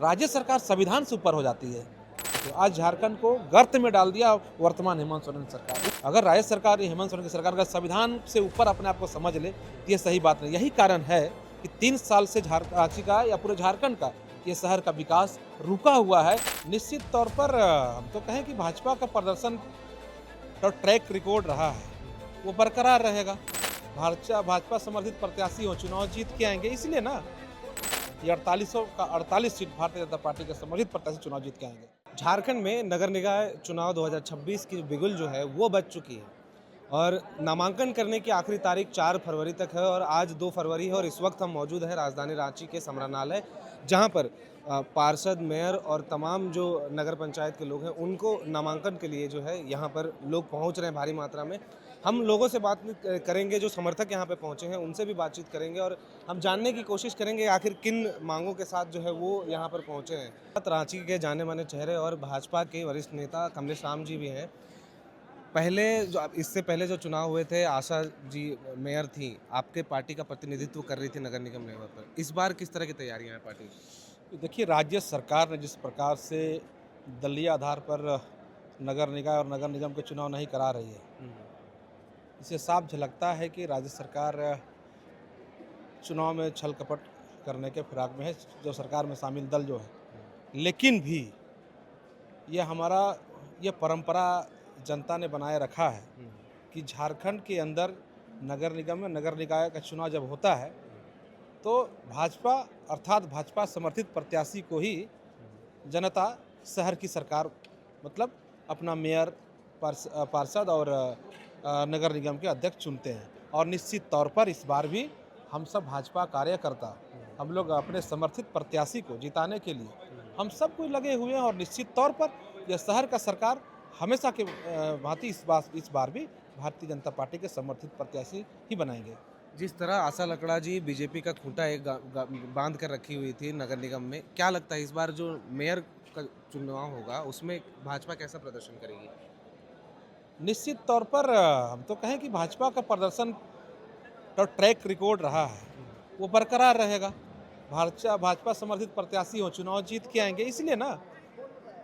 राज्य सरकार संविधान से ऊपर हो जाती है। तो आज झारखंड को गर्त में डाल दिया वर्तमान हेमंत सोरेन सरकार। अगर राज्य सरकार हेमंत सोरेन की सरकार अगर संविधान से ऊपर अपने आप को समझ ले तो ये सही बात नहीं। यही कारण है कि 3 साल से रांची का या पूरे झारखंड का ये शहर का विकास रुका हुआ है। निश्चित तौर पर हम तो कहें कि भाजपा का प्रदर्शन का ट्रैक रिकॉर्ड रहा है वो बरकरार रहेगा। भाजपा समर्थित प्रत्याशी हो, चुनाव जीत के आएंगे, इसलिए ना ये 48 सीट भारतीय जनता पार्टी के समर्थित प्रत्याशी चुनाव जीत के आएंगे। झारखंड में नगर निकाय चुनाव 2026 की बिगुल जो है वो बज चुकी है और नामांकन करने की आखिरी तारीख 4 फरवरी तक है और आज 2 फरवरी है और इस वक्त हम मौजूद हैं राजधानी रांची के समरानालय, जहां पर पार्षद, मेयर और तमाम जो नगर पंचायत के लोग हैं उनको नामांकन के लिए जो है यहाँ पर लोग पहुँच रहे हैं भारी मात्रा में। हम लोगों से बात करेंगे, जो समर्थक यहाँ पे पहुँचे हैं उनसे भी बातचीत करेंगे और हम जानने की कोशिश करेंगे आखिर किन मांगों के साथ जो है वो यहाँ पर पहुँचे हैं। रांची के जाने माने चेहरे और भाजपा के वरिष्ठ नेता कमलेश राम जी भी हैं। इससे पहले जो चुनाव हुए थे, आशा जी मेयर थी, आपके पार्टी का प्रतिनिधित्व कर रही थी नगर निगम लेवल पर। इस बार किस तरह की तैयारियां हैं पार्टी की? देखिए, राज्य सरकार ने जिस प्रकार से दलीय आधार पर नगर निकाय और नगर निगम के चुनाव नहीं करा रही है, इससे साफ झलकता है कि राज्य सरकार चुनाव में छल कपट करने के फिराक में है, जो सरकार में शामिल दल जो है। लेकिन भी ये परंपरा जनता ने बनाए रखा है कि झारखंड के अंदर नगर निगम में नगर निकाय का चुनाव जब होता है तो भाजपा अर्थात भाजपा समर्थित प्रत्याशी को ही जनता शहर की सरकार मतलब अपना मेयर, पार्षद और नगर निगम के अध्यक्ष चुनते हैं। और निश्चित तौर पर इस बार भी हम सब भाजपा कार्यकर्ता हम लोग अपने समर्थित प्रत्याशी को जिताने के लिए हम सब कोई लगे हुए हैं और निश्चित तौर पर यह शहर का सरकार हमेशा के भांति इस बार भी भारतीय जनता पार्टी के समर्थित प्रत्याशी ही बनाएंगे। जिस तरह आशा लकड़ा जी बीजेपी का खूंटा एक बांध कर रखी हुई थी नगर निगम में, क्या लगता है इस बार जो मेयर का चुनाव होगा उसमें भाजपा कैसा प्रदर्शन करेगी? निश्चित तौर पर हम तो कहें कि भाजपा का प्रदर्शन का ट्रैक रिकॉर्ड रहा है वो बरकरार रहेगा। भाजपा समर्थित प्रत्याशी हो, चुनाव जीत के आएंगे, इसलिए ना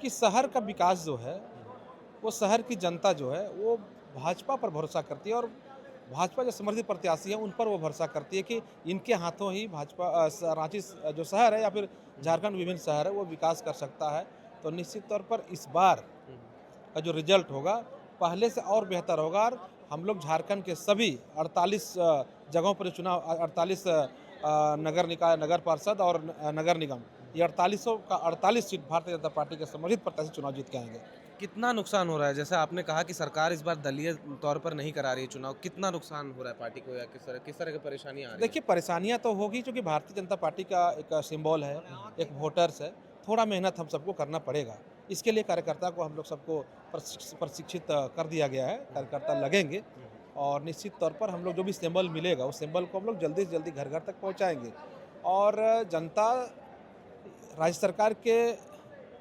कि शहर का विकास जो है वो शहर की जनता जो है वो भाजपा पर भरोसा करती है और भाजपा जो समर्थित प्रत्याशी है उन पर वो भरोसा करती है कि इनके हाथों ही रांची जो शहर है या फिर झारखंड विभिन्न शहर है वो विकास कर सकता है। तो निश्चित तौर पर इस बार का जो रिजल्ट होगा पहले से और बेहतर होगा और हम लोग झारखंड के सभी 48 जगहों पर चुनाव 48 नगर निकाय, नगर पार्षद और नगर निगम, ये 48 सीट भारतीय जनता पार्टी के समर्थित प्रत्याशी चुनाव जीत के आएंगे। कितना नुकसान हो रहा है? जैसे आपने कहा कि सरकार इस बार दलीय तौर पर नहीं करा रही है चुनाव, कितना नुकसान हो रहा है पार्टी को या किस तरह की परेशानियां आ रही देखिए, परेशानियां तो होगी क्योंकि भारतीय जनता पार्टी का एक सिंबल है, एक वोटर्स है। थोड़ा मेहनत हम सबको करना पड़ेगा। इसके लिए कार्यकर्ता को हम लोग सबको प्रशिक्षित कर दिया गया है। कार्यकर्ता लगेंगे और निश्चित तौर पर हम लोग जो भी सिंबल मिलेगा उस सिंबल को हम लोग जल्दी से जल्दी घर घर तक पहुंचाएंगे। और जनता राज्य सरकार के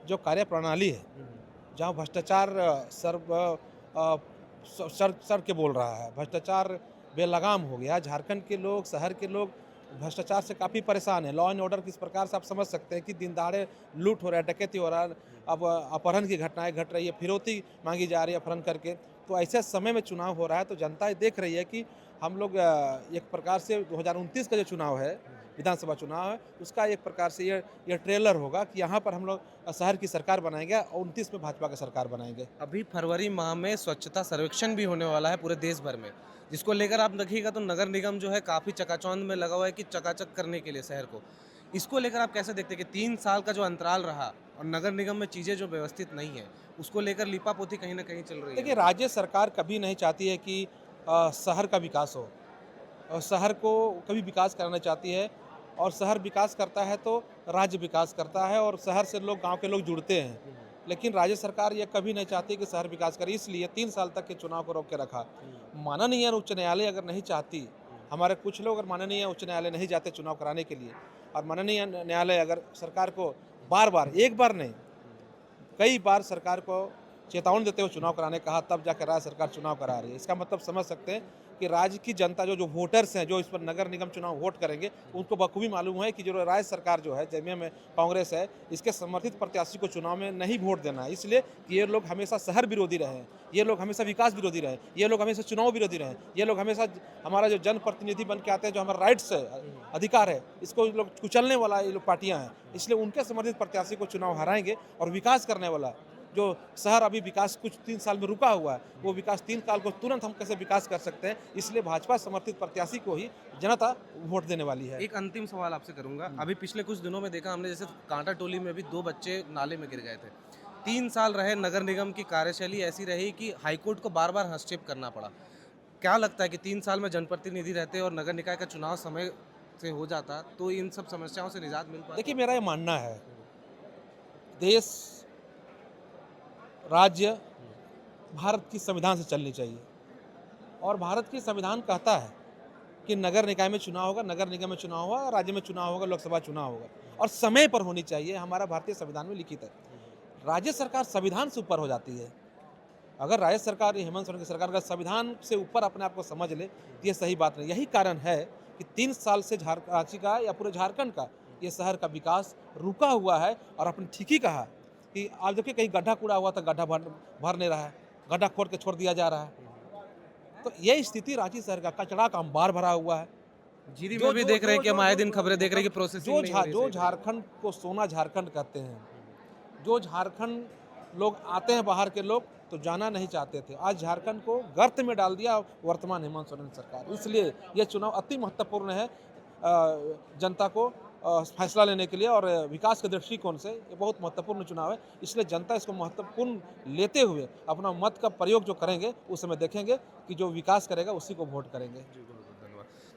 जो कार्यप्रणाली है, जहाँ भ्रष्टाचार सर के बोल रहा है, भ्रष्टाचार बेलगाम हो गया। झारखंड के लोग, शहर के लोग भ्रष्टाचार से काफ़ी परेशान हैं। लॉ एंड ऑर्डर किस प्रकार से आप समझ सकते हैं कि दिन दहाड़े लूट हो रहा है, डकैती हो रहा है, अब अपहरण की घटनाएं घट रही है, फिरौती मांगी जा रही है अपहरण करके। तो ऐसे समय में चुनाव हो रहा है तो जनता देख रही है कि हम लोग एक प्रकार से 2029 का जो चुनाव है, विधानसभा चुनाव है, उसका एक प्रकार से ये ट्रेलर होगा कि यहाँ पर हम लोग शहर की सरकार बनाएंगे और 29 में भाजपा की सरकार बनाएंगे। अभी फरवरी माह में स्वच्छता सर्वेक्षण भी होने वाला है पूरे देश भर में, जिसको लेकर आप देखिएगा तो नगर निगम जो है काफ़ी चकाचौंध में लगा हुआ है कि चकाचक करने के लिए शहर को। इसको लेकर आप कैसे देखते हैं कि 3 साल का जो अंतराल रहा और नगर निगम में चीज़ें जो व्यवस्थित नहीं है, उसको लेकर लीपापोती कहीं ना कहीं चल रही है? देखिए, राज्य सरकार कभी नहीं चाहती है कि शहर का विकास हो और शहर को कभी विकास कराना चाहती है और शहर विकास करता है तो राज्य विकास करता है और शहर से लोग, गांव के लोग जुड़ते हैं। लेकिन राज्य सरकार ये कभी नहीं चाहती कि शहर विकास करे, इसलिए 3 साल तक के चुनाव को रोक के रखा। माननीय उच्च न्यायालय अगर नहीं चाहती, हमारे कुछ लोग अगर माननीय उच्च न्यायालय नहीं जाते चुनाव कराने के लिए और माननीय न्यायालय अगर सरकार को बार बार, एक बार नहीं कई बार सरकार को चेतावनी देते हुए चुनाव कराने कहा, तब जाकर राज्य सरकार चुनाव करा रही है। इसका मतलब समझ सकते हैं कि राज्य की जनता जो वोटर्स हैं, जो इस पर नगर निगम चुनाव वोट करेंगे, उनको बखूबी मालूम है कि जो राज्य सरकार जो है, जमीन में कांग्रेस है, इसके समर्थित प्रत्याशी को चुनाव में नहीं वोट देना है। इसलिए कि ये लोग हमेशा शहर विरोधी रहे हैं, ये लोग हमेशा विकास विरोधी रहे, ये लोग हमेशा चुनाव विरोधी रहे, ये लोग हमेशा हमारा जो जनप्रतिनिधि बन के आते हैं, जो हमारा राइट्स है, अधिकार है, इसको लोग कुचलने वाला ये लोग पार्टियां हैं। इसलिए उनके समर्थित प्रत्याशी को चुनाव हराएंगे और विकास करने वाला जो शहर अभी विकास कुछ 3 साल में रुका हुआ है, वो विकास 3 साल को तुरंत हम कैसे विकास कर सकते हैं, इसलिए भाजपा समर्थित प्रत्याशी को ही जनता वोट देने वाली है। एक अंतिम सवाल आपसे करूंगा। अभी पिछले कुछ दिनों में देखा हमने, जैसे कांटा टोली में भी 2 बच्चे नाले में गिर गए थे। 3 साल रहे, नगर निगम की कार्यशैली ऐसी रही कि हाईकोर्ट को बार बार हस्तक्षेप करना पड़ा। क्या लगता है कि 3 साल में जनप्रतिनिधि रहते और नगर निकाय का चुनाव समय से हो जाता तो इन सब समस्याओं से निजात मिल पाती? देखिए, मेरा ये मानना है, देश, राज्य भारत की संविधान से चलनी चाहिए और भारत की संविधान कहता है कि नगर निकाय में चुनाव होगा, नगर निगम में चुनाव होगा, राज्य में चुनाव होगा, लोकसभा चुनाव होगा और समय पर होनी चाहिए। हमारा भारतीय संविधान में लिखित है। राज्य सरकार संविधान से ऊपर हो जाती है। अगर राज्य सरकार, हेमंत सोरेन की सरकार अगर संविधान से ऊपर अपने आप को समझ ले तो ये सही बात नहीं। यही कारण है कि 3 साल से रांची का या पूरे झारखंड का ये शहर का विकास रुका हुआ है। और आपने ठीक ही कहा कि आज देखिए, कहीं गड्ढा कूड़ा हुआ था, गड्ढा भर नहीं रहा है, गड्ढा खोद के छोड़ दिया जा रहा है। तो ये स्थिति रांची शहर का कचरा का अंबार भरा हुआ है। जीरी में भी देख रहे हैं कि हम आए दिन खबरें देख रहे हैं कि प्रोसेसिंग जो झारखंड को सोना झारखंड कहते हैं, जो झारखंड लोग आते हैं बाहर के लोग तो जाना नहीं चाहते थे, आज झारखंड को गर्त में डाल दिया वर्तमान हेमंत सोरेन सरकार। इसलिए ये चुनाव अति महत्वपूर्ण है जनता को फैसला लेने के लिए और विकास के दृष्टिकोण से ये बहुत महत्वपूर्ण चुनाव है। इसलिए जनता इसको महत्वपूर्ण लेते हुए अपना मत का प्रयोग जो करेंगे उस समय देखेंगे कि जो विकास करेगा उसी को वोट करेंगे।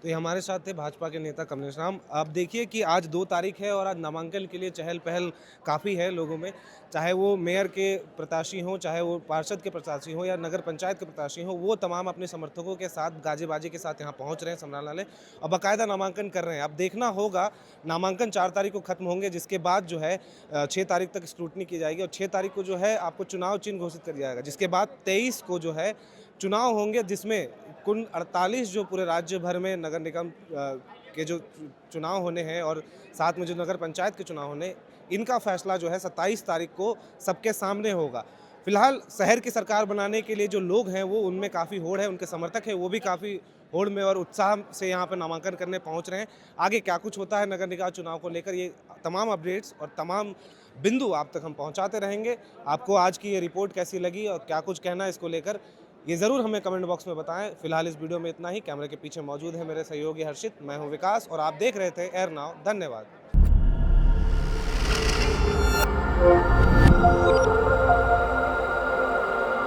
तो ये हमारे साथ थे भाजपा के नेता कमलेश राम। आप देखिए कि आज 2 तारीख है और आज नामांकन के लिए चहल पहल काफ़ी है लोगों में, चाहे वो मेयर के प्रत्याशी हों, चाहे वो पार्षद के प्रत्याशी हों या नगर पंचायत के प्रत्याशी हों, वो तमाम अपने समर्थकों के साथ गाजे बाजे के साथ यहाँ पहुँच रहे हैं समरालाले और बाकायदा नामांकन कर रहे हैं। अब देखना होगा, नामांकन 4 तारीख को खत्म होंगे, जिसके बाद जो है 6 तारीख तक स्क्रूटनी की जाएगी और 6 तारीख को जो है आपको चुनाव चिन्ह घोषित कर दिया जाएगा, जिसके बाद 23 को जो है चुनाव होंगे, जिसमें कुल 48 जो पूरे राज्य भर में नगर निगम के जो चुनाव होने हैं और साथ में जो नगर पंचायत के चुनाव होने, इनका फैसला जो है 27 तारीख को सबके सामने होगा। फिलहाल शहर की सरकार बनाने के लिए जो लोग हैं वो उनमें काफ़ी होड़ है, उनके समर्थक हैं वो भी काफ़ी होड़ में और उत्साह से यहाँ पर नामांकन करने पहुँच रहे हैं। आगे क्या कुछ होता है नगर निकाय चुनाव को लेकर, ये तमाम अपडेट्स और तमाम बिंदु आप तक हम पहुँचाते रहेंगे। आपको आज की ये रिपोर्ट कैसी लगी और क्या कुछ कहना है इसको लेकर, ये ज़रूर हमें कमेंट बॉक्स में बताएं। फिलहाल इस वीडियो में इतना ही। कैमरे के पीछे मौजूद है मेरे सहयोगी हर्षित, मैं हूं विकास और आप देख रहे थे एयर नाउ। धन्यवाद।